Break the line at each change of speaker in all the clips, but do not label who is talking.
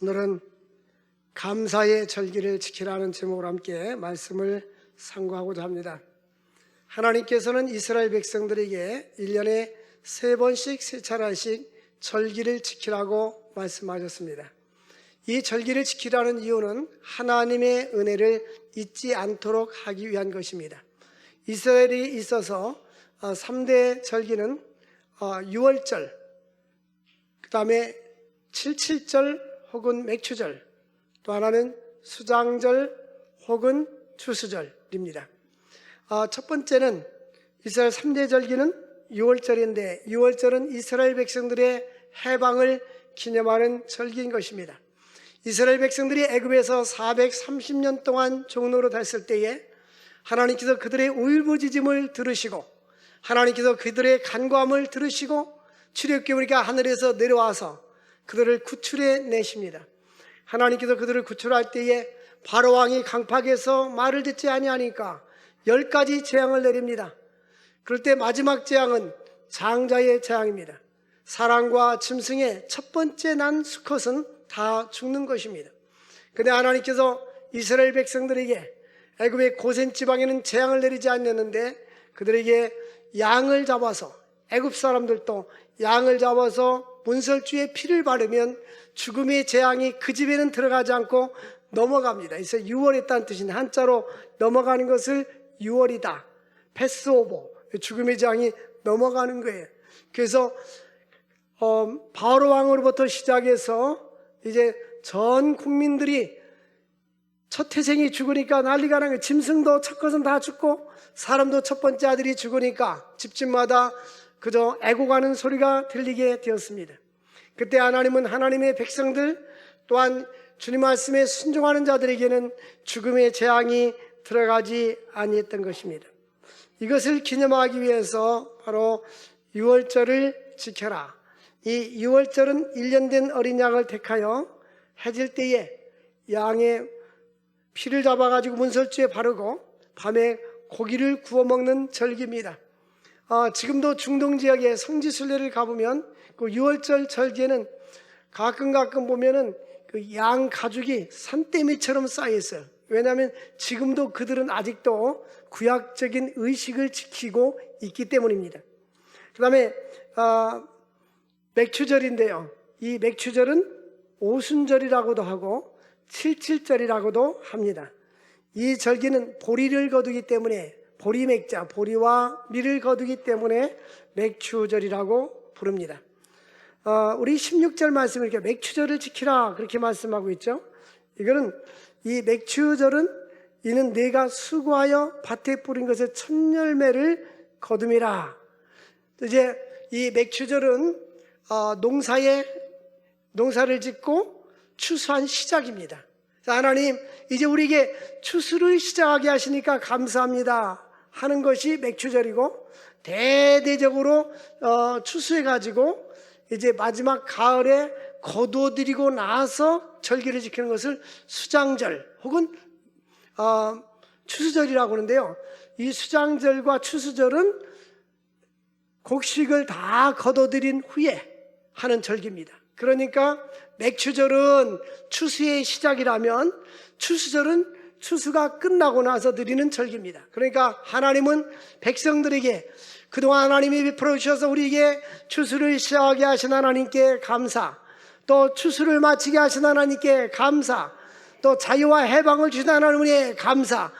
오늘은 감사의 절기를 지키라는 제목으로 함께 말씀을 상고하고자 합니다. 하나님께서는 이스라엘 백성들에게 1년에 3번씩 3차례씩 절기를 지키라고 말씀하셨습니다. 이 절기를 지키라는 이유는 하나님의 은혜를 잊지 않도록 하기 위한 것입니다. 이스라엘에 있어서 3대 절기는 유월절, 그 다음에 칠칠절 혹은 맥추절, 또 하나는 수장절 혹은 추수절입니다. 첫 번째는 이스라엘 3대 절기는 유월절인데, 유월절은 이스라엘 백성들의 해방을 기념하는 절기인 것입니다. 이스라엘 백성들이 애굽에서 430년 동안 종노릇 했을 때에 하나님께서 그들의 울부짖음을 들으시고, 하나님께서 그들의 간구함을 들으시고 출애굽기가 하늘에서 내려와서 그들을 구출해 내십니다. 하나님께서 그들을 구출할 때에 바로 왕이 강팍에서 말을 듣지 아니하니까 10가지 재앙을 내립니다. 그럴 때 마지막 재앙은 장자의 재앙입니다. 사람과 짐승의 첫 번째 난 수컷은 다 죽는 것입니다. 그런데 하나님께서 이스라엘 백성들에게 애굽의 고센 지방에는 재앙을 내리지 않았는데 그들에게 양을 잡아서, 애굽 사람들도 양을 잡아서 문설주에 피를 바르면 죽음의 재앙이 그 집에는 들어가지 않고 넘어갑니다. 그래서 유월했다는 뜻인 한자로 넘어가는 것을 유월이다, 패스오버, 죽음의 재앙이 넘어가는 거예요. 그래서 바로 왕으로부터 시작해서 이제 전 국민들이 첫 태생이 죽으니까 난리가 난 거예요. 짐승도 첫 것은 다 죽고 사람도 첫 번째 아들이 죽으니까 집집마다 그저 애고가는 소리가 들리게 되었습니다. 그때 하나님은 하나님의 백성들 또한 주님 말씀에 순종하는 자들에게는 죽음의 재앙이 들어가지 아니했던 것입니다. 이것을 기념하기 위해서 바로 유월절을 지켜라. 이 유월절은 1년 된 어린 양을 택하여 해질 때에 양의 피를 잡아가지고 문설주에 바르고 밤에 고기를 구워 먹는 절기입니다. 지금도 중동 지역의 성지순례를 가보면 그 유월절 절기에는 가끔 보면은 그 양 가죽이 산더미처럼 쌓여 있어요. 왜냐하면 지금도 그들은 아직도 구약적인 의식을 지키고 있기 때문입니다. 그 다음에 맥추절인데요, 이 맥추절은 오순절이라고도 하고 칠칠절이라고도 합니다. 이 절기는 보리를 거두기 때문에, 보리맥자, 보리와 밀을 거두기 때문에 맥추절이라고 부릅니다. 우리 16절 말씀을 이렇게 맥추절을 지키라 그렇게 말씀하고 있죠. 이거는, 이 맥추절은 이는 내가 수고하여 밭에 뿌린 것의 첫 열매를 거둠이라. 이제 이 맥추절은 농사를 짓고 추수한 시작입니다. 하나님, 이제 우리에게 추수를 시작하게 하시니까 감사합니다 하는 것이 맥추절이고, 대대적으로 추수해가지고 이제 마지막 가을에 거두어드리고 나서 절기를 지키는 것을 수장절 혹은 추수절이라고 하는데요, 이 수장절과 추수절은 곡식을 다 거둬들인 후에 하는 절기입니다. 그러니까 맥추절은 추수의 시작이라면 추수절은 추수가 끝나고 나서 드리는 절기입니다. 그러니까 하나님은 백성들에게 그동안 하나님이 베풀어 주셔서 우리에게 추수를 시작하게 하신 하나님께 감사, 또 추수를 마치게 하신 하나님께 감사, 또 자유와 해방을 주신 하나님께 감사,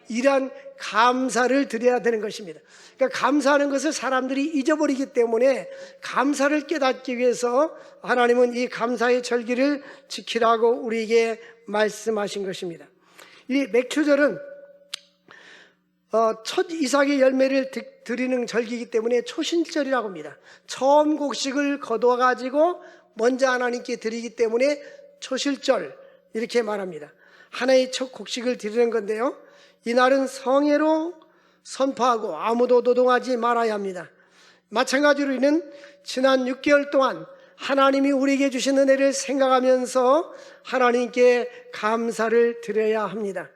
이러한 감사를 드려야 되는 것입니다. 그러니까 감사하는 것을 사람들이 잊어버리기 때문에 감사를 깨닫기 위해서 하나님은 이 감사의 절기를 지키라고 우리에게 말씀하신 것입니다. 이 맥추절은 첫 이삭의 열매를 드리는 절기이기 때문에 초신절이라고 합니다. 처음 곡식을 거두어가지고 먼저 하나님께 드리기 때문에 초실절 이렇게 말합니다. 하나의 첫 곡식을 드리는 건데요, 이날은 성회로 선포하고 아무도 노동하지 말아야 합니다. 마찬가지로 이는 지난 6개월 동안 하나님이 우리에게 주신 은혜를 생각하면서 하나님께 감사를 드려야 합니다.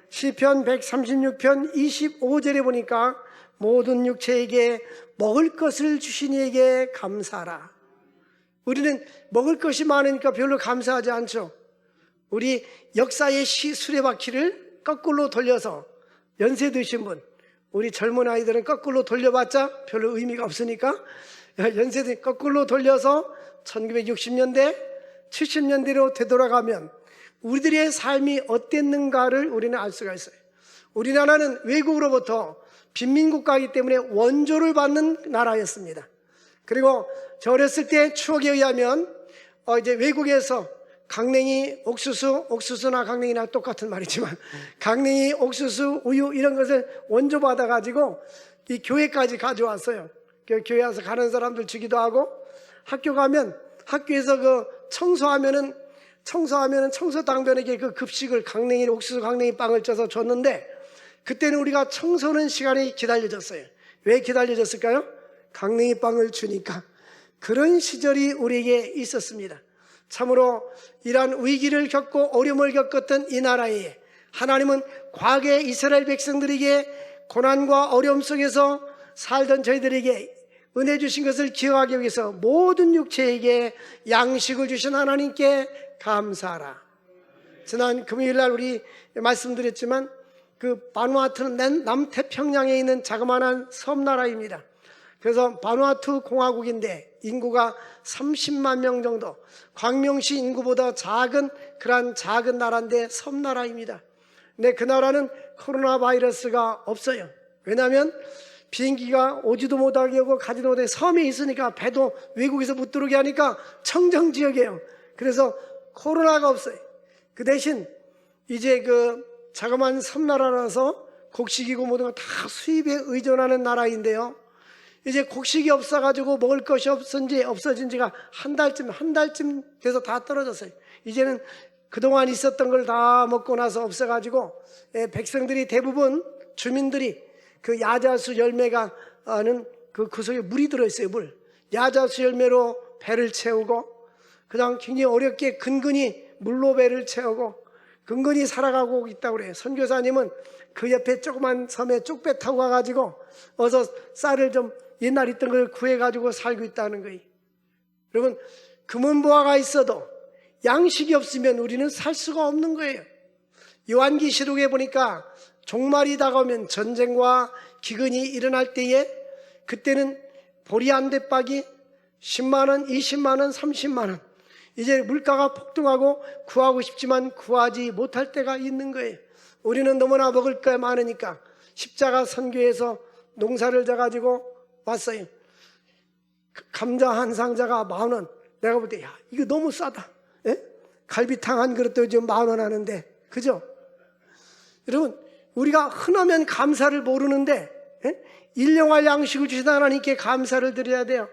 시편 136편 25절에 보니까 모든 육체에게 먹을 것을 주신 이에게 감사하라. 우리는 먹을 것이 많으니까 별로 감사하지 않죠. 우리 역사의 수레바퀴를 거꾸로 돌려서, 연세 드신 분, 우리 젊은 아이들은 거꾸로 돌려봤자 별로 의미가 없으니까 연세대 거꾸로 돌려서 1960년대, 70년대로 되돌아가면 우리들의 삶이 어땠는가를 우리는 알 수가 있어요. 우리나라는 외국으로부터 빈민국가이기 때문에 원조를 받는 나라였습니다. 그리고 저 어렸을 때 추억에 의하면 이제 외국에서 강냉이, 옥수수나 강냉이나 똑같은 말이지만 강냉이, 옥수수, 우유 이런 것을 원조 받아가지고 이 교회까지 가져왔어요. 교회 와서 가는 사람들 주기도 하고, 학교 가면 학교에서 그 청소하면은 청소 당번에게 그 급식을 강냉이, 옥수수 강냉이 빵을 쪄서 줬는데, 그때는 우리가 청소는 시간이 기다려졌어요. 왜 기다려졌을까요? 강냉이 빵을 주니까. 그런 시절이 우리에게 있었습니다. 참으로 이러한 위기를 겪고 어려움을 겪었던 이 나라에 하나님은 과거에 이스라엘 백성들에게 고난과 어려움 속에서 살던 저희들에게 은혜 주신 것을 기억하기 위해서 모든 육체에게 양식을 주신 하나님께 감사하라. 지난 금요일날 우리 말씀드렸지만 그 바누아투는 남태평양에 있는 자그마한 섬나라입니다. 그래서 바누아투 공화국인데 인구가 30만 명 정도, 광명시 인구보다 작은 그런 작은 나라인데 섬나라입니다. 근데 그 나라는 코로나 바이러스가 없어요. 왜냐하면 비행기가 오지도 못하게 하고 가지도 못하게 섬에 있으니까, 배도 외국에서 못 들어오게 하니까 청정지역이에요. 그래서 코로나가 없어요. 그 대신 이제 그 자그마한 섬나라라서 곡식이고 모든 거 다 수입에 의존하는 나라인데요, 이제 곡식이 없어가지고 먹을 것이 없어진 지가 한 달쯤 돼서 다 떨어졌어요. 이제는 그동안 있었던 걸 다 먹고 나서 없어가지고 백성들이 대부분 주민들이 그 야자수 열매가 는 그 속에 물이 들어있어요. 물. 야자수 열매로 배를 채우고, 그냥 굉장히 어렵게 근근히 물로 배를 채우고 근근히 살아가고 있다고 그래요. 선교사님은 그 옆에 조그만 섬에 쪽배 타고 가가지고 어서 쌀을 좀 옛날 있던 걸 구해가지고 살고 있다는 거예요. 여러분, 금은보화가 있어도 양식이 없으면 우리는 살 수가 없는 거예요. 요한계시록에 보니까 종말이 다가오면, 전쟁과 기근이 일어날 때에, 그때는 보리 한 대박이 10만 원, 20만 원, 30만 원, 이제 물가가 폭등하고 구하고 싶지만 구하지 못할 때가 있는 거예요. 우리는 너무나 먹을 게 많으니까 십자가 선교에서 농사를 져가지고 왔어요. 감자 한 상자가 10,000원. 내가 볼 때 야, 이거 너무 싸다. 예? 갈비탕 한 그릇도 지금 10,000원 하는데, 그죠? 여러분, 우리가 흔하면 감사를 모르는데, 예? 일용할 양식을 주신 하나님께 감사를 드려야 돼요.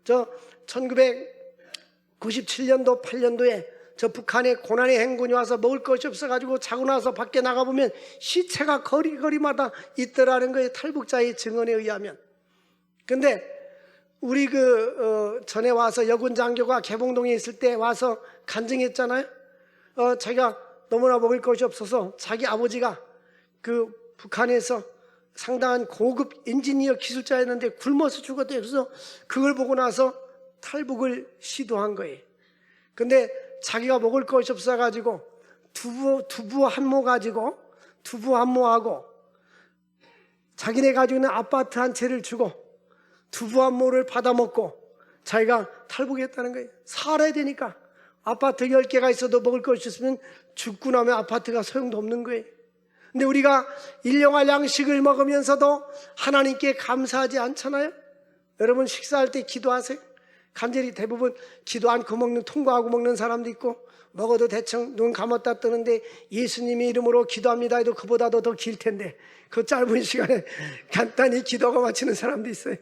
저 1997년도 8년도에 저 북한에 고난의 행군이 와서 먹을 것이 없어가지고 자고 나서 밖에 나가보면 시체가 거리마다 있더라는 거예요. 탈북자의 증언에 의하면. 근데 우리 전에 와서 여군 장교가 개봉동에 있을 때 와서 간증했잖아요. 자기가 너무나 먹을 것이 없어서 자기 아버지가 그 북한에서 상당한 고급 엔지니어 기술자였는데 굶어서 죽었대요. 그래서 그걸 보고 나서 탈북을 시도한 거예요. 근데 자기가 먹을 것이 없어가지고 두부 한 모하고 자기네 가지고 있는 아파트 한 채를 주고 두부 한 모를 받아먹고 자기가 탈북했다는 거예요. 살아야 되니까. 아파트 10개가 있어도 먹을 것이 있으면 죽고 나면 아파트가 소용도 없는 거예요. 근데 우리가 일용할 양식을 먹으면서도 하나님께 감사하지 않잖아요. 여러분, 식사할 때 기도하세요? 간절히 대부분 기도 않고 통과하고 먹는 사람도 있고, 먹어도 대충 눈 감았다 뜨는데 예수님의 이름으로 기도합니다 해도 그보다도 더 길 텐데 그 짧은 시간에 간단히 기도하고 마치는 사람도 있어요.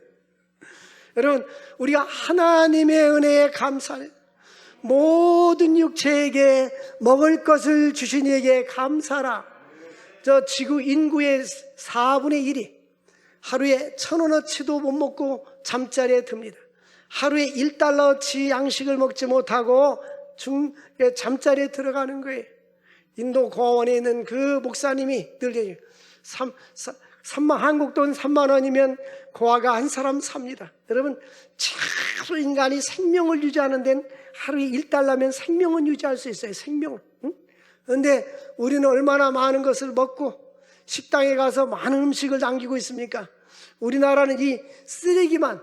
여러분, 우리가 하나님의 은혜에 감사해요. 모든 육체에게 먹을 것을 주신 이에게 감사라. 저 지구 인구의 4분의 1이 하루에 1,000원어치도 못 먹고 잠자리에 듭니다. 하루에 1달러치 양식을 먹지 못하고 잠자리에 들어가는 거예요. 인도 고아원에 있는 그 목사님이 늘 얘기해요. 한국 돈 3만 원이면 고아가 한 사람 삽니다. 여러분, 최소 인간이 생명을 유지하는 데는 하루에 1달러면 생명은 유지할 수 있어요. 생명을. 그런데 우리는 얼마나 많은 것을 먹고 식당에 가서 많은 음식을 남기고 있습니까? 우리나라는 이 쓰레기만,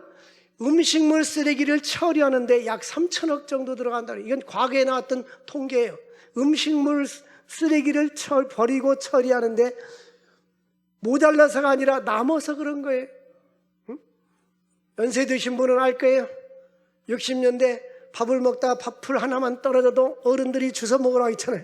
음식물 쓰레기를 처리하는데 약 3천억 정도 들어간다. 이건 과거에 나왔던 통계예요. 음식물 쓰레기를 버리고 처리하는데 모자라서가 아니라 남아서 그런 거예요. 연세 드신 분은 알 거예요. 60년대 밥을 먹다가 밥풀 하나만 떨어져도 어른들이 주워 먹으라고 했잖아요.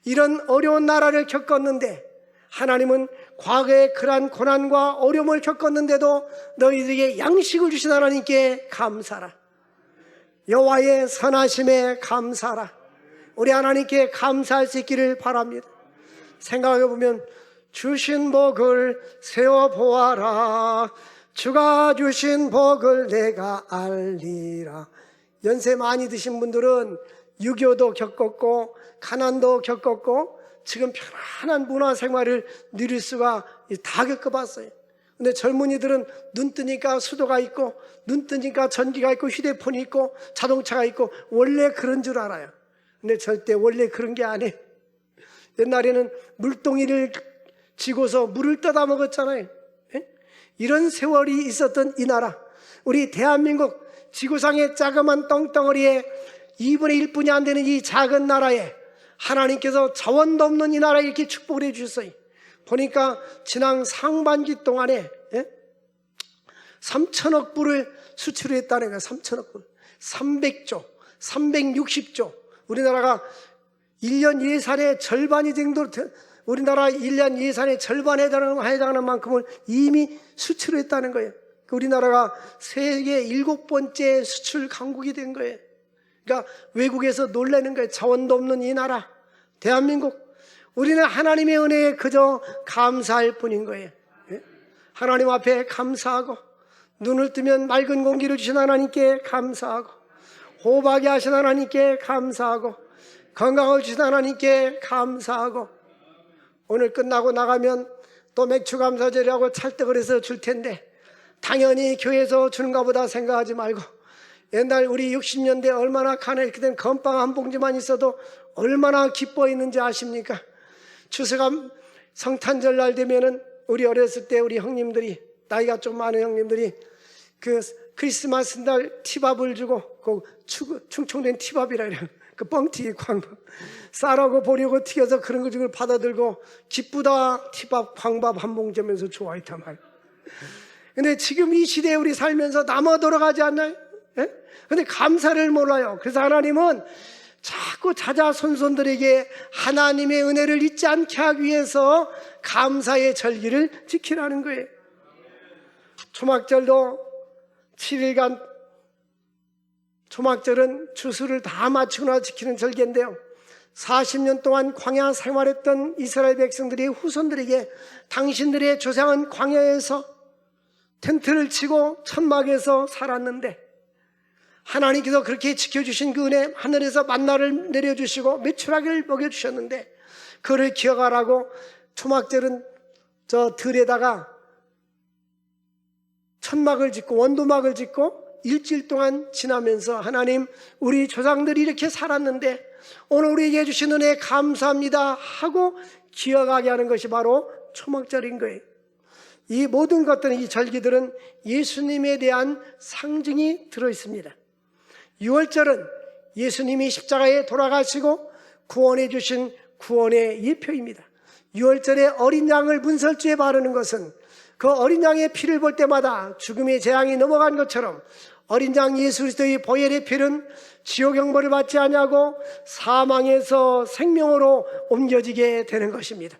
이런 어려운 나라를 겪었는데 하나님은 과거에 그러한 고난과 어려움을 겪었는데도 너희들에게 양식을 주신 하나님께 감사라. 여호와의 선하심에 감사라. 우리 하나님께 감사할 수 있기를 바랍니다. 생각해 보면 주신 복을 세워보아라. 주가 주신 복을 내가 알리라. 연세 많이 드신 분들은 6.25도 겪었고 가난도 겪었고 지금 편안한 문화생활을 누릴 수가 다 겪어봤어요. 근데 젊은이들은 눈 뜨니까 수도가 있고 눈 뜨니까 전기가 있고 휴대폰이 있고 자동차가 있고 원래 그런 줄 알아요. 근데 절대 원래 그런 게 아니에요. 옛날에는 물동이를 쥐고서 물을 떠다 먹었잖아요. 이런 세월이 있었던 이 나라, 우리 대한민국 지구상의 자그만 똥덩어리에 2분의 1뿐이 안 되는 이 작은 나라에 하나님께서 자원도 없는 이 나라에 이렇게 축복을 해 주셨어요. 보니까 지난 상반기 동안에 3천억 불을 수출했다는 거예요. 3천억 불, 300조, 360조. 우리나라가 1년 예산의 절반이 정도, 우리나라 1년 예산의 절반에 해당하는 만큼을 이미 수출했다는 거예요. 우리나라가 세계 7번째 수출 강국이 된 거예요. 그러니까 외국에서 놀라는 거예요. 자원도 없는 이 나라 대한민국, 우리는 하나님의 은혜에 그저 감사할 뿐인 거예요. 하나님 앞에 감사하고 눈을 뜨면 맑은 공기를 주신 하나님께 감사하고 호흡하게 하신 하나님께 감사하고 건강을 주신 하나님께 감사하고, 오늘 끝나고 나가면 또 맥주 감사절이라고 찰떡을 해서 줄 텐데 당연히 교회에서 주는가 보다 생각하지 말고 옛날 우리 60년대 얼마나 가난했게 된 건빵 한 봉지만 있어도 얼마나 기뻐했는지 아십니까? 추수감 성탄절 날 되면은 우리 어렸을 때 우리 형님들이, 나이가 좀 많은 형님들이 그 크리스마스 날 티밥을 주고, 그 충청된 티밥이라 그래요. 그 뻥튀기 광밥 쌀하고 보리고 튀겨서 그런 거 주고 받아들고 기쁘다 티밥 광밥 한 봉지 하면서 좋아했단 말이에요. 근데 지금 이 시대에 우리 살면서 남아 돌아가지 않나요? 근데 감사를 몰라요. 그래서 하나님은 자꾸 자자손손들에게 하나님의 은혜를 잊지 않게 하기 위해서 감사의 절기를 지키라는 거예요. 초막절도 7일간, 초막절은 주수를 다 마치고 나서 지키는 절기인데요, 40년 동안 광야 생활했던 이스라엘 백성들의 후손들에게 당신들의 조상은 광야에서 텐트를 치고 천막에서 살았는데 하나님께서 그렇게 지켜주신 그 은혜, 하늘에서 만나를 내려주시고 메추라기를 먹여주셨는데 그를 기억하라고 초막절은 저 들에다가 천막을 짓고 원도막을 짓고 일주일 동안 지나면서 하나님, 우리 조상들이 이렇게 살았는데 오늘 우리에게 주신 은혜 감사합니다 하고 기억하게 하는 것이 바로 초막절인 거예요. 이 모든 것들은, 이 절기들은 예수님에 대한 상징이 들어있습니다. 6월절은 예수님이 십자가에 돌아가시고 구원해 주신 구원의 예표입니다. 6월절에 어린 양을 문설주에 바르는 것은 그 어린 양의 피를 볼 때마다 죽음의 재앙이 넘어간 것처럼 어린 양 예수 그리스도의 보혈의 피는 지옥 형벌을 받지 아니하고 사망에서 생명으로 옮겨지게 되는 것입니다.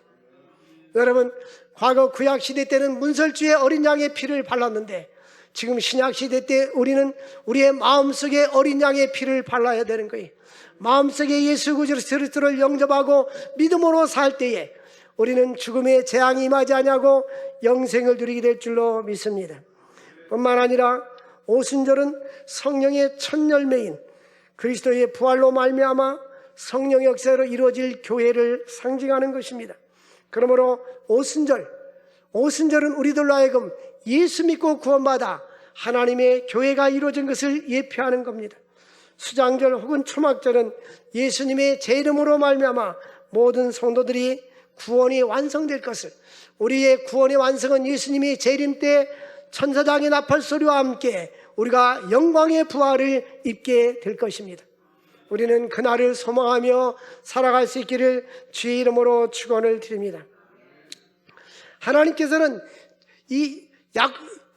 여러분, 과거 구약 시대 때는 문설주에 어린 양의 피를 발랐는데 지금 신약 시대 때 우리는 우리의 마음속에 어린 양의 피를 발라야 되는 거예요. 마음속에 예수 그리스도를 영접하고 믿음으로 살 때에 우리는 죽음의 재앙이 임하지 아니하고 영생을 누리게 될 줄로 믿습니다. 뿐만 아니라 오순절은 성령의 첫 열매인 그리스도의 부활로 말미암아 성령 역사로 이루어질 교회를 상징하는 것입니다. 그러므로 오순절은 우리들로 하여금 예수 믿고 구원받아 하나님의 교회가 이루어진 것을 예표하는 겁니다. 수장절 혹은 초막절은 예수님의 제 이름으로 말미암아 모든 성도들이 구원이 완성될 것을, 우리의 구원의 완성은 예수님이 재림 때 천사장의 나팔소리와 함께 우리가 영광의 부활을 입게 될 것입니다. 우리는 그날을 소망하며 살아갈 수 있기를 주의 이름으로 축원을 드립니다. 하나님께서는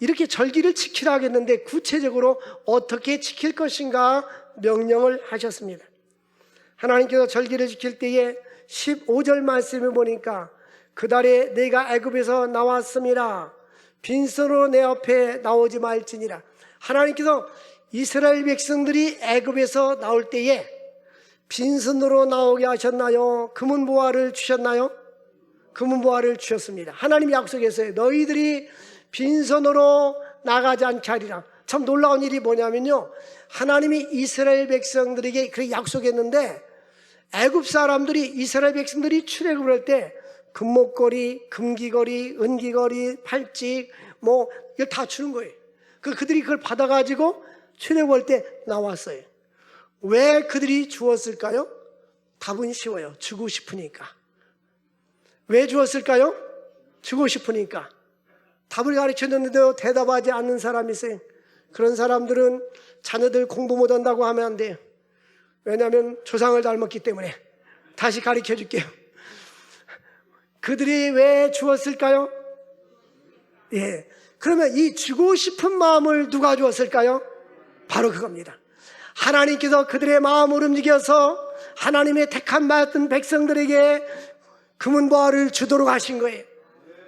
이렇게 절기를 지키라 하겠는데 구체적으로 어떻게 지킬 것인가 명령을 하셨습니다. 하나님께서 절기를 지킬 때에 15절 말씀을 보니까 그달에 내가 애굽에서 나왔음이라 빈손으로 내 앞에 나오지 말지니라. 하나님께서 이스라엘 백성들이 애굽에서 나올 때에 빈손으로 나오게 하셨나요? 금은보화를 주셨나요? 금은보화를 주셨습니다. 하나님이 약속했어요. 너희들이 빈손으로 나가지 않게 하리라. 참 놀라운 일이 뭐냐면요, 하나님이 이스라엘 백성들에게 그렇게 약속했는데 애굽 사람들이, 이스라엘 백성들이 출애굽을 할 때 금목걸이, 금귀걸이, 은귀걸이, 팔찌 이걸 다 주는 거예요. 그들이 그걸 받아가지고 출애굽할 때 나왔어요. 왜 그들이 주었을까요? 답은 쉬워요. 주고 싶으니까. 왜 주었을까요? 주고 싶으니까. 답을 가르쳤는데도 대답하지 않는 사람이 있어요. 그런 사람들은 자녀들 공부 못한다고 하면 안 돼요. 왜냐하면 조상을 닮았기 때문에. 다시 가르쳐 줄게요. 그들이 왜 주었을까요? 예. 그러면 이 주고 싶은 마음을 누가 주었을까요? 바로 그겁니다. 하나님께서 그들의 마음을 움직여서 하나님의 택한 받은 백성들에게 금은보화를 주도록 하신 거예요.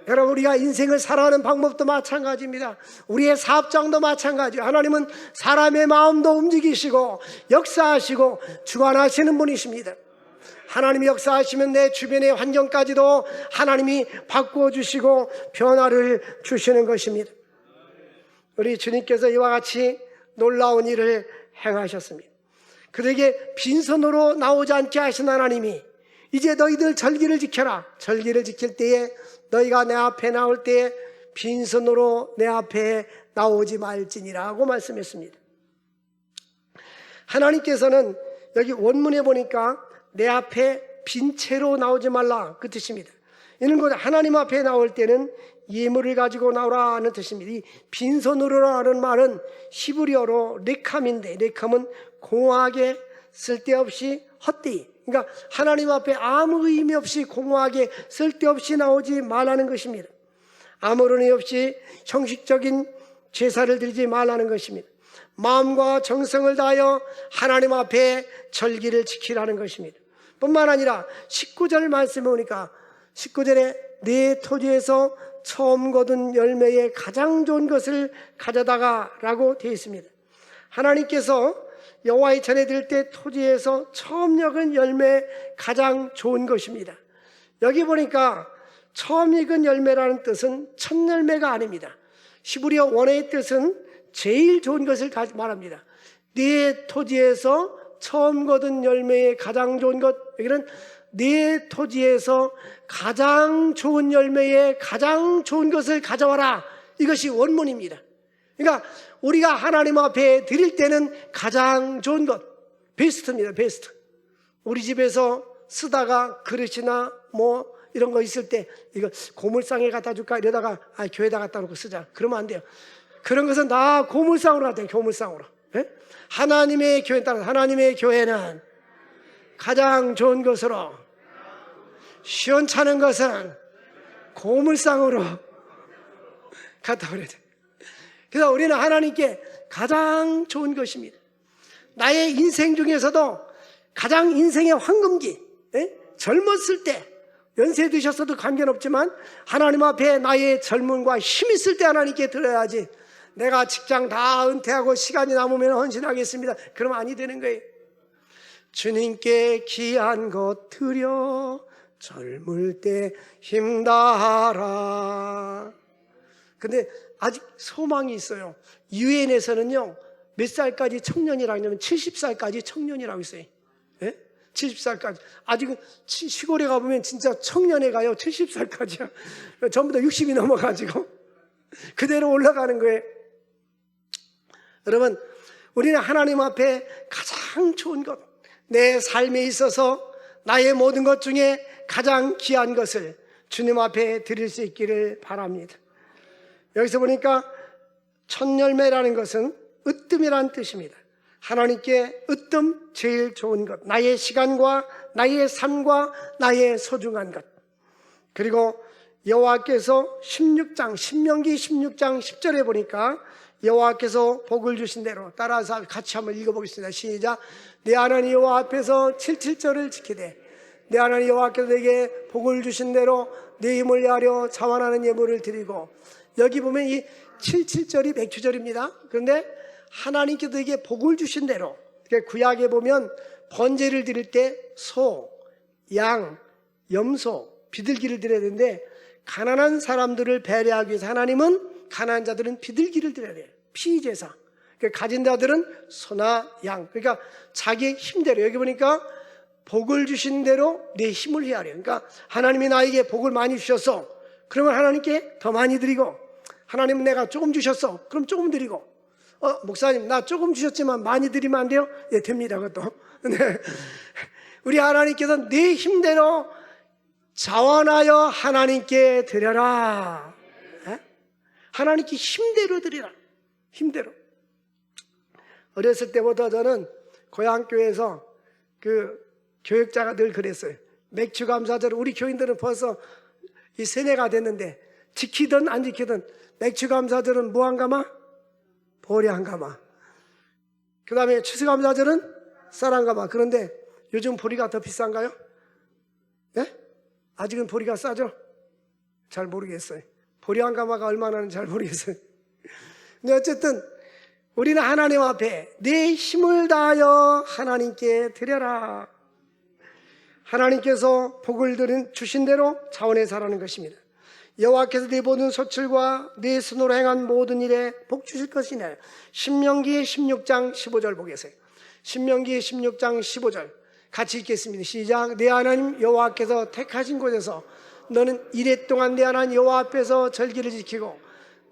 여러분, 우리가 인생을 살아가는 방법도 마찬가지입니다. 우리의 사업장도 마찬가지예요. 하나님은 사람의 마음도 움직이시고 역사하시고 주관하시는 분이십니다. 하나님이 역사하시면 내 주변의 환경까지도 하나님이 바꿔주시고 변화를 주시는 것입니다. 우리 주님께서 이와 같이 놀라운 일을 행하셨습니다. 그들에게 빈손으로 나오지 않게 하신 하나님이 이제 너희들 절기를 지켜라. 절기를 지킬 때에 너희가 내 앞에 나올 때 빈손으로 내 앞에 나오지 말지니라고 말씀했습니다. 하나님께서는 여기 원문에 보니까 내 앞에 빈 채로 나오지 말라, 그 뜻입니다. 이는 곧 하나님 앞에 나올 때는 예물을 가지고 나오라는 뜻입니다. 이 빈손으로라는 말은 히브리어로 레캄인데, 레캄은 공허하게 쓸데없이 헛되이, 그러니까 하나님 앞에 아무 의미 없이 공허하게 쓸데없이 나오지 말라는 것입니다. 아무런 의미 없이 형식적인 제사를 드리지 말라는 것입니다. 마음과 정성을 다하여 하나님 앞에 절기를 지키라는 것입니다. 뿐만 아니라 19절 말씀에 보니까 19절에 내 토지에서 처음 거둔 열매의 가장 좋은 것을 가져다가 라고 되어 있습니다. 하나님께서 여호와의 전에 드릴 때 토지에서 처음 익은 열매 가장 좋은 것입니다. 여기 보니까 처음 익은 열매라는 뜻은 첫 열매가 아닙니다. 히브리어 원어의 뜻은 제일 좋은 것을 말합니다. 네 토지에서 처음 거둔 열매의 가장 좋은 것, 여기는 네 토지에서 가장 좋은 열매의 가장 좋은 것을 가져와라, 이것이 원문입니다. 그러니까 우리가 하나님 앞에 드릴 때는 가장 좋은 것, 베스트입니다. 베스트. 우리 집에서 쓰다가 그릇이나 이런 거 있을 때 이거 고물상에 갖다 줄까 이러다가 교회에다 갖다 놓고 쓰자, 그러면 안 돼요. 그런 것은 다 고물상으로 갖다 요. 고물상으로. 예? 하나님의 교회에 따라서 하나님의 교회는 가장 좋은 것으로, 시원찮은 것은 고물상으로 갖다 버려야 돼요. 그래서 우리는 하나님께 가장 좋은 것입니다. 나의 인생 중에서도 가장 인생의 황금기, 젊었을 때, 연세 드셨어도 관계없지만 하나님 앞에 나의 젊음과 힘 있을 때 하나님께 드려야지, 내가 직장 다 은퇴하고 시간이 남으면 헌신하겠습니다, 그러면 아니 되는 거예요. 주님께 귀한 것 드려 젊을 때 힘다하라. 근데 아직 소망이 있어요. 유엔에서는요 몇 살까지 청년이라고 하냐면 70살까지 청년이라고 있어요. 예? 70살까지. 아직은 시골에 가보면 진짜 청년에 가요. 70살까지야. 전부 다 60이 넘어가지고 그대로 올라가는 거예요. 여러분, 우리는 하나님 앞에 가장 좋은 것, 내 삶에 있어서 나의 모든 것 중에 가장 귀한 것을 주님 앞에 드릴 수 있기를 바랍니다. 여기서 보니까 첫 열매라는 것은 으뜸이라는 뜻입니다. 하나님께 으뜸, 제일 좋은 것, 나의 시간과 나의 삶과 나의 소중한 것. 그리고 여호와께서 신명기 16장 10절에 보니까 여호와께서 복을 주신 대로, 따라서 같이 한번 읽어보겠습니다. 시작. 내 하나님 여호와 앞에서 77절을 지키되 내 하나님 여호와께서 내게 복을 주신 대로 내 힘을 다하려 자원하는 예물을 드리고. 여기 보면 이 77절이 맥주절입니다. 그런데 하나님께서 내게 복을 주신 대로, 구약에 보면 번제를 드릴 때 소, 양, 염소, 비둘기를 드려야 되는데 가난한 사람들을 배려하기 위해서 하나님은 가난한 자들은 비둘기를 드려야 돼요. 피제사. 가진 자들은 소나 양. 그러니까 자기 힘대로. 여기 보니까 복을 주신 대로 내 힘을 헤아려. 그러니까 하나님이 나에게 복을 많이 주셨어. 그러면 하나님께 더 많이 드리고, 하나님은 내가 조금 주셨어. 그럼 조금 드리고, 목사님 나 조금 주셨지만 많이 드리면 안 돼요? 예, 됩니다. 그것도. 네. 우리 하나님께서 내 힘대로 자원하여 하나님께 드려라. 네? 하나님께 힘대로 드리라. 힘대로. 어렸을 때부터 저는 고향교회에서 교육자가 늘 그랬어요. 맥주감사절, 우리 교인들은 벌써 이 세뇌가 됐는데 지키든 안 지키든 맥주감사절은 무한가마, 보리한가마. 그 다음에 추수감사절은 쌀한가마. 그런데 요즘 보리가 더 비싼가요? 예? 아직은 보리가 싸죠? 잘 모르겠어요. 보리한가마가 얼마나 하는지 잘 모르겠어요. 근데 어쨌든 우리는 하나님 앞에 내 힘을 다하여 하나님께 드려라. 하나님께서 복을 주신 대로 자원해 살아가는 것입니다. 여호와께서 네 모든 소출과 네 손으로 행한 모든 일에 복 주실 것이네. 신명기 16장 15절 보겠어요. 신명기 16장 15절 같이 읽겠습니다. 시작. 내 하나님 여호와께서 택하신 곳에서 너는 이래 동안 내 하나님 여호와 앞에서 절기를 지키고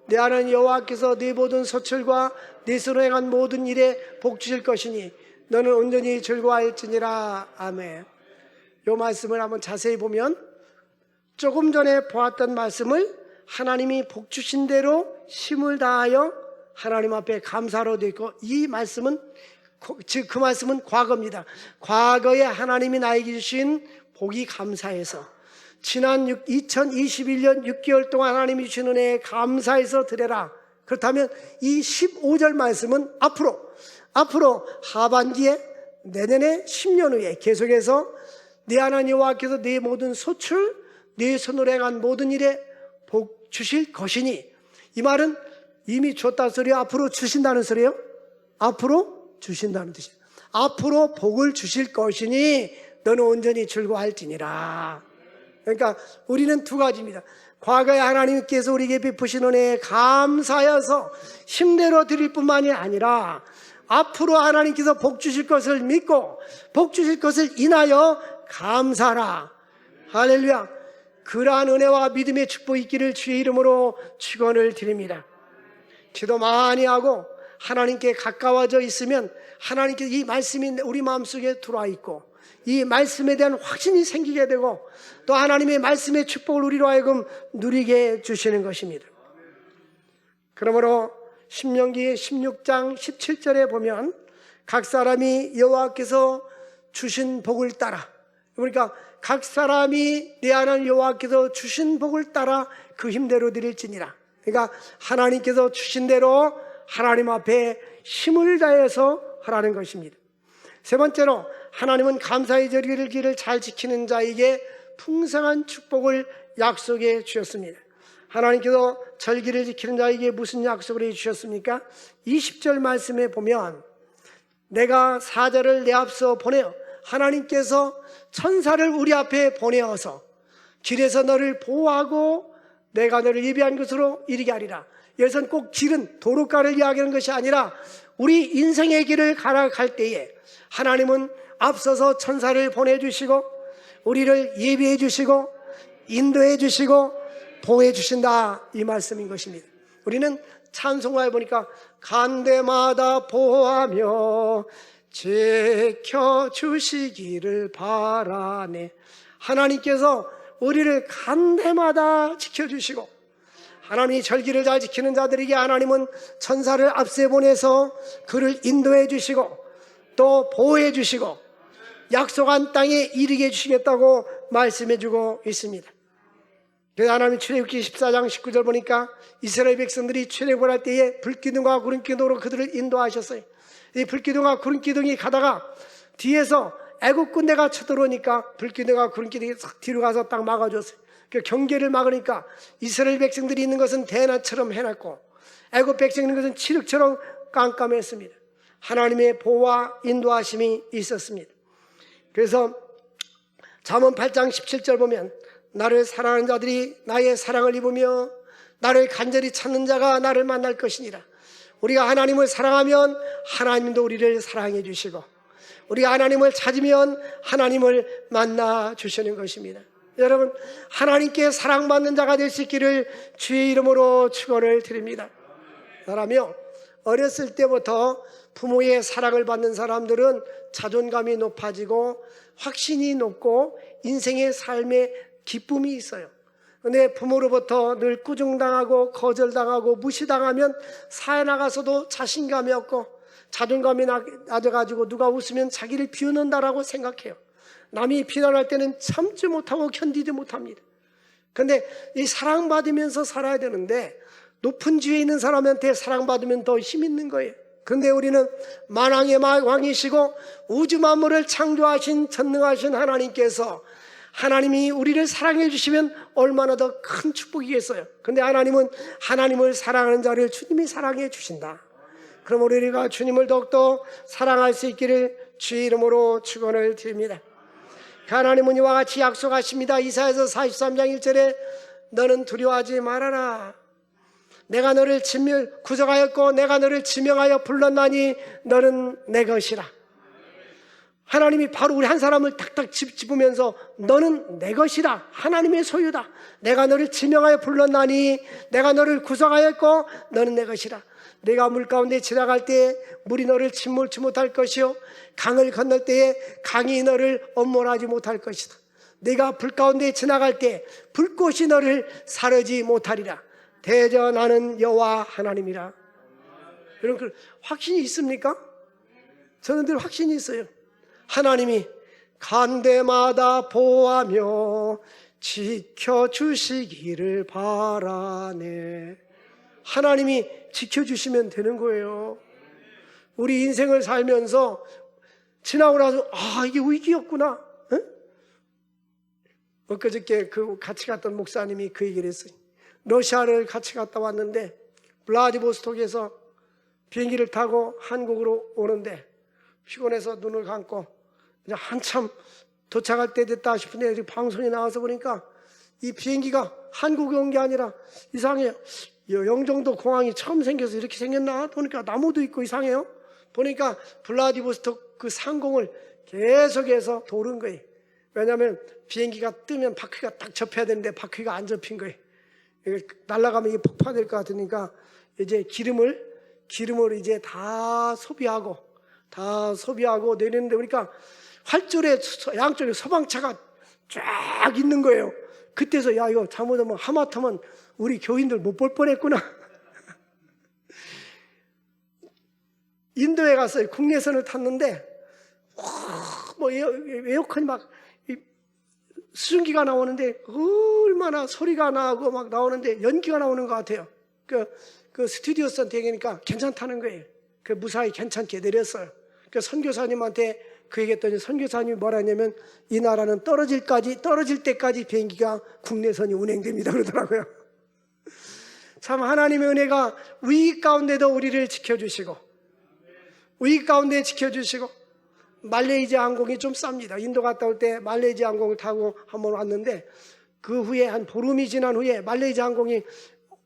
내 하나님 여호와께서 네 모든 소출과 네 손으로 행한 모든 일에 복 주실 것이니 너는 온전히 즐거워할지니라. 아멘. 이 말씀을 한번 자세히 보면 조금 전에 보았던 말씀을 하나님이 복 주신 대로 힘을 다하여 하나님 앞에 감사로 되어 있고, 이 말씀은 즉 그 말씀은 과거입니다. 과거에 하나님이 나에게 주신 복이 감사해서 지난 2021년 6개월 동안 하나님이 주신 은혜에 감사해서 드려라. 그렇다면 이 15절 말씀은 앞으로 하반기에 내년에 10년 후에 계속해서 내 하나님 여호와께서 네 모든 소출, 네 손으로 행한 모든 일에 복 주실 것이니, 이 말은 이미 줬다 소리요? 앞으로 주신다는 소리요? 앞으로 주신다는 뜻이에요. 앞으로 복을 주실 것이니 너는 온전히 즐거워할지니라. 그러니까 우리는 두 가지입니다. 과거에 하나님께서 우리에게 베푸신 은혜에 감사하여서 힘대로 드릴 뿐만이 아니라 앞으로 하나님께서 복 주실 것을 믿고 복 주실 것을 인하여 감사하라. 할렐루야. 그러한 은혜와 믿음의 축복이 있기를 주의 이름으로 축원을 드립니다. 기도 많이 하고 하나님께 가까워져 있으면 하나님께서 이 말씀이 우리 마음속에 들어와 있고 이 말씀에 대한 확신이 생기게 되고 또 하나님의 말씀의 축복을 우리로 하여금 누리게 해주시는 것입니다. 그러므로 신명기 16장 17절에 보면 각 사람이 여호와께서 주신 복을 따라, 그러니까 각 사람이 내 하나님 여호와께서 주신 복을 따라 그 힘대로 드릴지니라. 그러니까 하나님께서 주신 대로 하나님 앞에 힘을 다해서 하라는 것입니다. 세 번째로 하나님은 감사의 절기를 잘 지키는 자에게 풍성한 축복을 약속해 주셨습니다. 하나님께서 절기를 지키는 자에게 무슨 약속을 해 주셨습니까? 20절 말씀에 보면 내가 사자를 내 앞서 보내어, 하나님께서 천사를 우리 앞에 보내어서 길에서 너를 보호하고 내가 너를 예비한 곳으로 이르게 하리라. 여기서는 꼭 길은 도로가를 이야기하는 것이 아니라 우리 인생의 길을 갈아갈 때에 하나님은 앞서서 천사를 보내주시고 우리를 예비해 주시고 인도해 주시고 보호해 주신다, 이 말씀인 것입니다. 우리는 찬송가에 보니까 간대마다 보호하며 지켜주시기를 바라네. 하나님께서 우리를 간대마다 지켜주시고, 하나님이 절기를 잘 지키는 자들에게 하나님은 천사를 앞세 보내서 그를 인도해 주시고 또 보호해 주시고 약속한 땅에 이르게 해주시겠다고 말씀해 주고 있습니다. 그래서 하나님 출애굽기 14장 19절 보니까 이스라엘 백성들이 출애굽을 할 때에 불기둥과 구름기둥으로 그들을 인도하셨어요. 이 불기둥과 구름기둥이 가다가 뒤에서 애국 군대가 쳐들어오니까 불기둥과 구름기둥이 싹 뒤로 가서 딱 막아줬어요. 그 경계를 막으니까 이스라엘 백성들이 있는 것은 대낮처럼 해놨고 애국 백성이 있는 것은 칠흑처럼 깜깜했습니다. 하나님의 보호와 인도하심이 있었습니다. 그래서 잠언 8장 17절 보면 나를 사랑하는 자들이 나의 사랑을 입으며 나를 간절히 찾는 자가 나를 만날 것이니라. 우리가 하나님을 사랑하면 하나님도 우리를 사랑해 주시고 우리가 하나님을 찾으면 하나님을 만나 주시는 것입니다. 여러분, 하나님께 사랑받는 자가 될 수 있기를 주의 이름으로 축원을 드립니다. 그러며 어렸을 때부터 부모의 사랑을 받는 사람들은 자존감이 높아지고 확신이 높고 인생의 삶에 기쁨이 있어요. 그런데 부모로부터 늘 꾸중당하고 거절당하고 무시당하면 사회 나가서도 자신감이 없고 자존감이 낮아가지고 누가 웃으면 자기를 비웃는다라고 생각해요. 남이 비난할 때는 참지 못하고 견디지 못합니다. 그런데 이 사랑받으면서 살아야 되는데 높은 지위에 있는 사람한테 사랑받으면 더 힘 있는 거예요. 그런데 우리는 만왕의 왕이시고 우주 만물을 창조하신 전능하신 하나님께서 하나님이 우리를 사랑해 주시면 얼마나 더 큰 축복이겠어요. 그런데 하나님은 하나님을 사랑하는 자를 주님이 사랑해 주신다. 그럼 우리가 주님을 더욱더 사랑할 수 있기를 주의 이름으로 축원을 드립니다. 하나님은 이와 같이 약속하십니다. 이사야서 43장 1절에 너는 두려워하지 말아라. 내가 너를 구속하였고 내가 너를 지명하여 불렀나니 너는 내 것이라. 하나님이 바로 우리 한 사람을 탁탁 짚으면서 너는 내 것이다, 하나님의 소유다. 내가 너를 지명하여 불렀나니 내가 너를 구속하였고 너는 내 것이라. 내가 물 가운데 지나갈 때에 물이 너를 침몰치 못할 것이요 강을 건널 때에 강이 너를 엄몰하지 못할 것이다. 내가 불 가운데 지나갈 때 불꽃이 너를 사르지 못하리라. 대저 나는 여호와 하나님이라. 여러분, 확신이 있습니까? 저는 늘 확신이 있어요. 하나님이 간대마다 보호하며 지켜주시기를 바라네. 하나님이 지켜주시면 되는 거예요. 우리 인생을 살면서 지나고 나서 이게 위기였구나. 응? 엊그저께 같이 갔던 목사님이 그 얘기를 했어요. 러시아를 같이 갔다 왔는데 블라디보스톡에서 비행기를 타고 한국으로 오는데 피곤해서 눈을 감고 이제 한참 도착할 때 됐다 싶은데 방송에 나와서 보니까 이 비행기가 한국에 온 게 아니라 이상해요. 영종도 공항이 처음 생겨서 이렇게 생겼나? 보니까 나무도 있고 이상해요. 보니까 블라디보스톡 그 상공을 계속해서 도는 거예요. 왜냐하면 비행기가 뜨면 바퀴가 딱 접혀야 되는데 바퀴가 안 접힌 거예요. 날아가면 이게 폭파될 것 같으니까 이제 기름을 이제 다 소비하고 내리는데 보니까 활주로에 양쪽에 소방차가 쫙 있는 거예요. 그때서 야, 이거 잘못하면 하마터면 우리 교인들 못 볼 뻔했구나. 인도에 갔어요. 국내선을 탔는데 뭐 에어컨이 막 수증기가 나오는데 얼마나 소리가 나고 막 나오는데 연기가 나오는 것 같아요. 그 스튜디오선 되니까 괜찮다는 거예요. 그 무사히 괜찮게 내렸어요. 그 선교사님한테 그 얘기했더니 선교사님이 뭐라 했냐면 이 나라는 떨어질 때까지 비행기가 국내선이 운행됩니다 그러더라고요. 참 하나님의 은혜가 위기 가운데도 우리를 지켜주시고 위기 가운데 지켜주시고 말레이시아 항공이 좀 쌉니다. 인도 갔다 올 때 말레이시아 항공을 타고 한번 왔는데 그 후에 한 보름이 지난 후에 말레이시아 항공이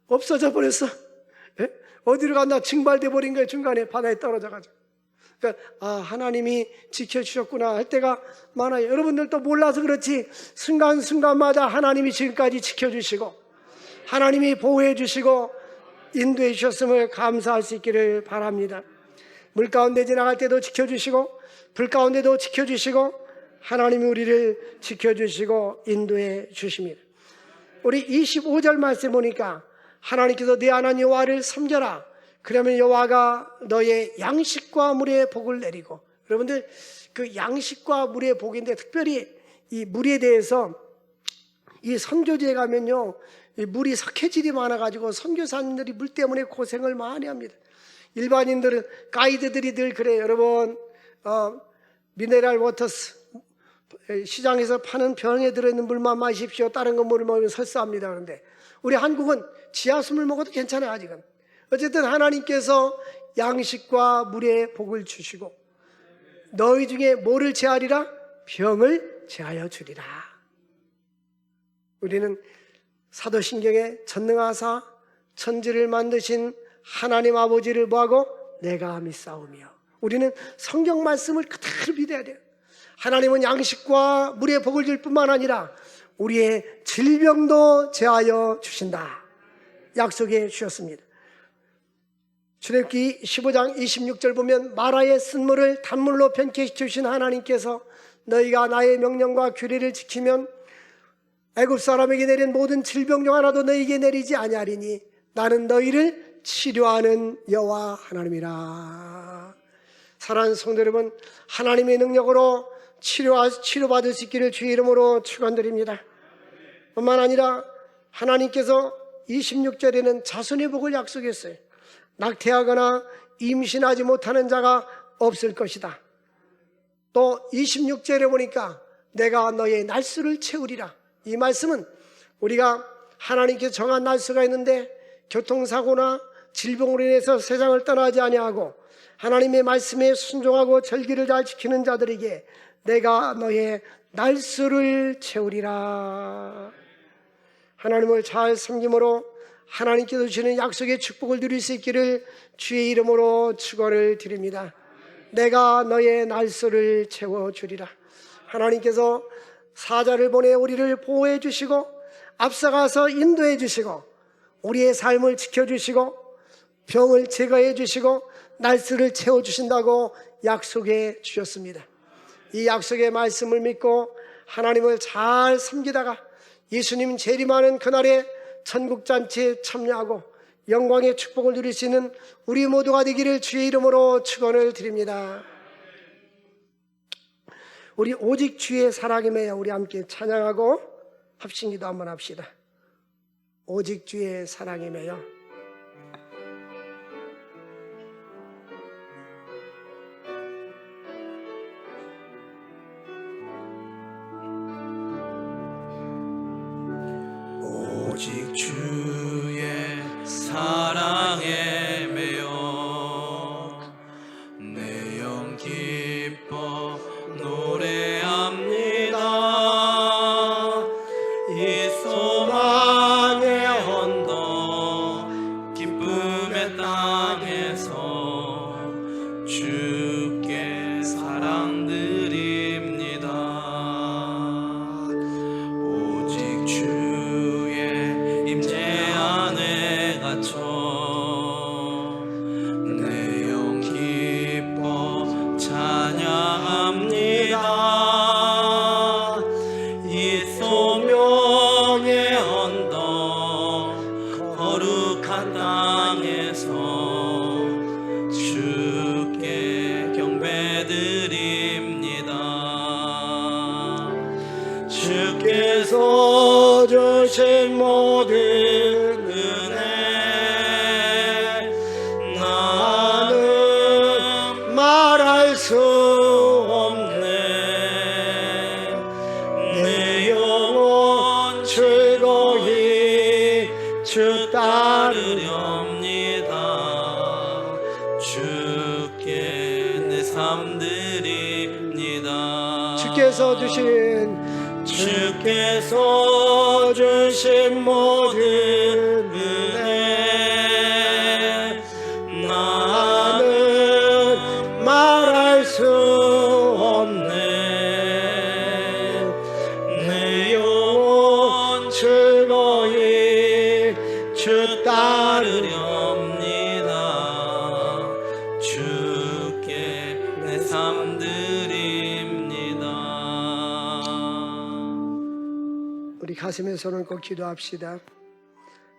없어져 버렸어. 예? 어디로 갔나 증발돼 버린 거예요. 중간에 바다에 떨어져가지고. 그러니까 하나님이 지켜주셨구나 할 때가 많아요. 여러분들도 몰라서 그렇지 순간순간마다 하나님이 지금까지 지켜주시고 하나님이 보호해 주시고 인도해 주셨음을 감사할 수 있기를 바랍니다. 물 가운데 지나갈 때도 지켜주시고 불 가운데도 지켜주시고 하나님이 우리를 지켜주시고 인도해 주십니다. 우리 25절 말씀 보니까 하나님께서 네 하나님 여호와를 섬겨라. 그러면 여호와가 너의 양식과 물의 복을 내리고, 여러분들 그 양식과 물의 복인데 특별히 이 물에 대해서 이 선교지에 가면요 이 물이 석회질이 많아가지고 선교사님들이 물 때문에 고생을 많이 합니다. 일반인들은 가이드들이 늘 그래요. 여러분 미네랄 워터스 시장에서 파는 병에 들어있는 물만 마십시오. 다른 거 물을 먹으면 설사합니다. 그런데 우리 한국은 지하수물 먹어도 괜찮아요. 아직은. 어쨌든 하나님께서 양식과 물의 복을 주시고 너희 중에 뭐를 제하리라? 병을 제하여 주리라. 우리는 사도신경에 전능하사 천지를 만드신 하나님 아버지를 뭐하고? 내가 믿사오며. 우리는 성경 말씀을 그대로 믿어야 돼요. 하나님은 양식과 물의 복을 줄 뿐만 아니라 우리의 질병도 제하여 주신다 약속해 주셨습니다. 출애굽기 15장 26절 보면 마라의 쓴물을 단물로 변케 주신 하나님께서 너희가 나의 명령과 규례를 지키면 애굽 사람에게 내린 모든 질병 중 하나도 너희에게 내리지 아니하리니 나는 너희를 치료하는 여호와 하나님이라. 사랑하는 성도 여러분, 하나님의 능력으로 치료받을 수 있기를 주의 이름으로 축원드립니다. 뿐만 아니라 하나님께서 26절에는 자손의 복을 약속했어요. 낙태하거나 임신하지 못하는 자가 없을 것이다. 또 26절에 보니까 내가 너의 날수를 채우리라. 이 말씀은 우리가 하나님께서 정한 날수가 있는데 교통사고나 질병으로 인해서 세상을 떠나지 아니하고 하나님의 말씀에 순종하고 절기를 잘 지키는 자들에게 내가 너의 날수를 채우리라. 하나님을 잘 섬김으로 하나님께서 주시는 약속의 축복을 누릴 수 있기를 주의 이름으로 축원을 드립니다. 내가 너의 날수를 채워주리라. 하나님께서 사자를 보내 우리를 보호해 주시고 앞서가서 인도해 주시고 우리의 삶을 지켜주시고 병을 제거해 주시고 날수를 채워주신다고 약속해 주셨습니다. 이 약속의 말씀을 믿고 하나님을 잘 섬기다가 예수님 재림하는 그날에 천국잔치에 참여하고 영광의 축복을 누릴 수 있는 우리 모두가 되기를 주의 이름으로 축원을 드립니다. 우리 오직 주의 사랑에 매여 우리 함께 찬양하고 합심기도 한번 합시다. 오직 주의 사랑에 매여.
오직 주의 사랑에 매여 내 영 기뻐 노래합니다. 이 소망의 언덕 기쁨의 땅에서 주께 사랑드립니다. 오직 주의 임재 안에 갇혀 내 영 기뻐 찬양합니다. 이 소명의 언덕 거룩한 땅에서 주께 경배드립니다. 주께서 주신 모든 은혜 나는 말할 수 없네. 내 영혼 즐거이 주 따르렵니다. 주께 내 삶 드립니다.
주께서 주신 모든 은혜 나는 말할 우리 가슴에 손을 꼭 기도합시다.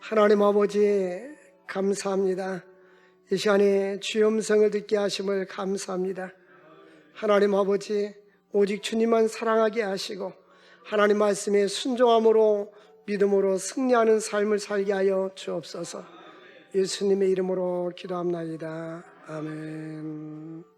하나님 아버지 감사합니다. 이 시간에 주의 음성을 듣게 하심을 감사합니다. 하나님 아버지 오직 주님만 사랑하게 하시고 하나님 말씀에 순종함으로 믿음으로 승리하는 삶을 살게 하여 주옵소서. 예수님의 이름으로 기도합나이다. 아멘.